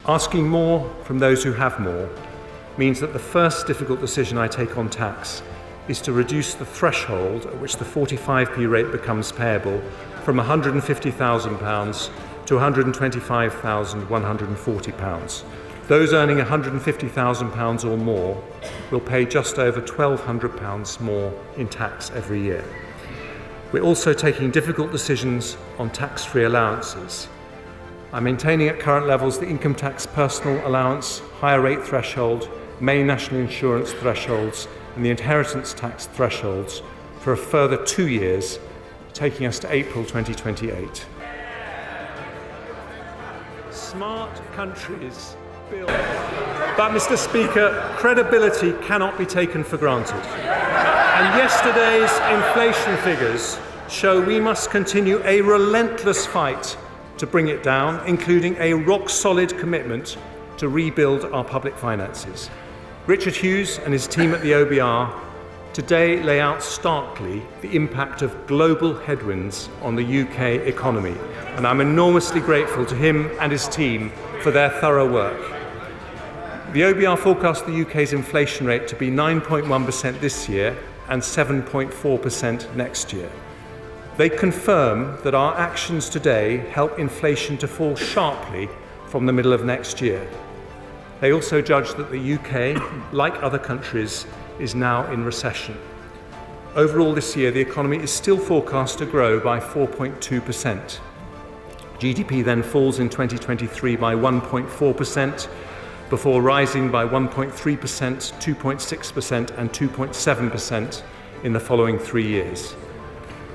Asking more from those who have more means that the first difficult decision I take on tax is to reduce the threshold at which the 45p rate becomes payable from £150,000 to £125,140. Those earning £150,000 or more will pay just over £1,200 more in tax every year. We're also taking difficult decisions on tax-free allowances. I'm maintaining at current levels the income tax personal allowance, higher rate threshold, main national insurance thresholds and the inheritance tax thresholds for a further 2 years, taking us to April 2028. Smart countries build. But, Mr. Speaker, credibility cannot be taken for granted. And yesterday's inflation figures show we must continue a relentless fight to bring it down, including a rock-solid commitment to rebuild our public finances. Richard Hughes and his team at the OBR today lay out starkly the impact of global headwinds on the UK economy, and I'm enormously grateful to him and his team for their thorough work. The OBR forecast the UK's inflation rate to be 9.1% this year and 7.4% next year. They confirm that our actions today help inflation to fall sharply from the middle of next year. They also judge that the UK, like other countries, is now in recession. Overall this year, the economy is still forecast to grow by 4.2%. GDP then falls in 2023 by 1.4%, before rising by 1.3%, 2.6% and 2.7% in the following 3 years.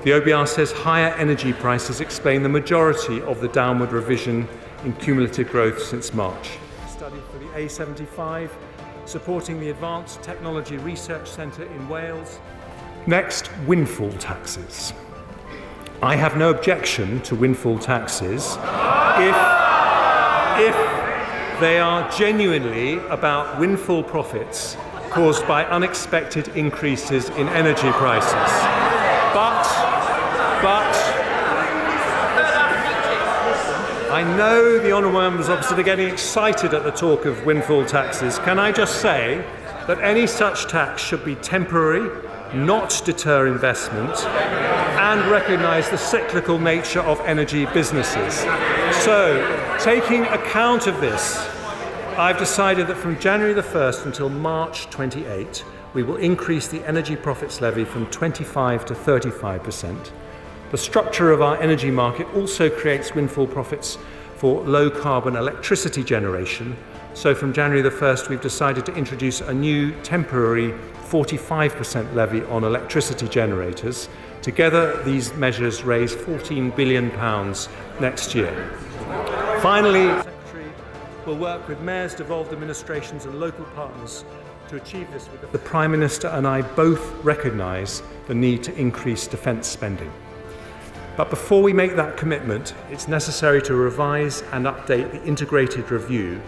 The OBR says higher energy prices explain the majority of the downward revision in cumulative growth since March. Study for the A75, supporting the Advanced Technology Research Centre in Wales. Next, windfall taxes. I have no objection to windfall taxes if they are genuinely about windfall profits caused by unexpected increases in energy prices. But I know the honourable members opposite are getting excited at the talk of windfall taxes. Can I just say that any such tax should be temporary, not deter investment, and recognise the cyclical nature of energy businesses. So, taking account of this, I've decided that from January the 1st until March 28, we will increase the energy profits levy from 25 to 35%. The structure of our energy market also creates windfall profits for low-carbon electricity generation. So from January the 1st, we've decided to introduce a new temporary 45% levy on electricity generators. Together, these measures raise £14 billion next year. Finally, the Secretary will work with mayors, devolved administrations and local partners to achieve this. The Prime Minister and I both recognise the need to increase defence spending. But before we make that commitment, it's necessary to revise and update the integrated review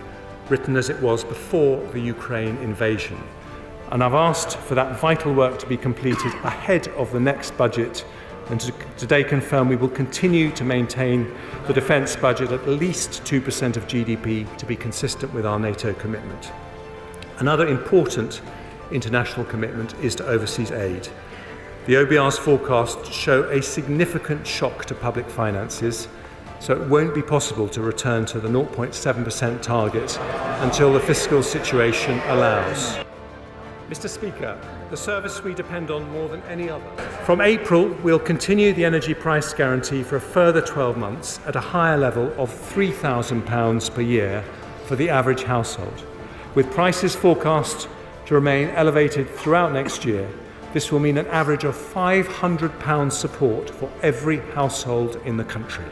written as it was before the Ukraine invasion. And I've asked for that vital work to be completed ahead of the next budget and to today confirm we will continue to maintain the defence budget at least 2% of GDP to be consistent with our NATO commitment. Another important international commitment is to overseas aid. The OBR's forecasts show a significant shock to public finances, so it won't be possible to return to the 0.7% target until the fiscal situation allows. Mr. Speaker, the service we depend on more than any other. From April, we'll continue the energy price guarantee for a further 12 months at a higher level of £3,000 per year for the average household. With prices forecast to remain elevated throughout next year, this will mean an average of £500 support for every household in the country.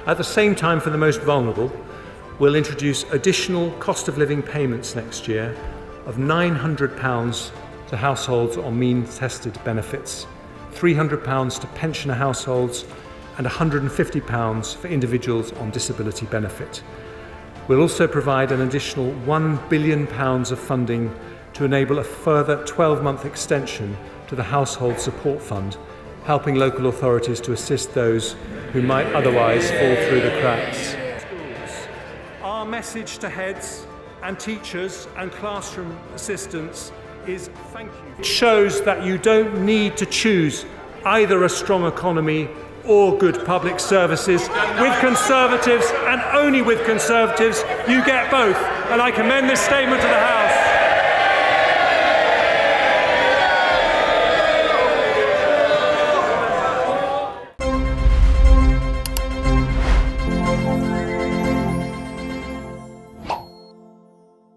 At the same time, for the most vulnerable, we'll introduce additional cost of living payments next year of £900 to households on means-tested benefits, £300 to pensioner households, and £150 for individuals on disability benefit. We'll also provide an additional £1 billion of funding to enable a further 12-month extension to the Household Support Fund, helping local authorities to assist those who might otherwise fall through the cracks. Our message to heads and teachers and classroom assistants is thank you. It shows that you don't need to choose either a strong economy or good public services. With Conservatives, and only with Conservatives, you get both. And I commend this statement to the House.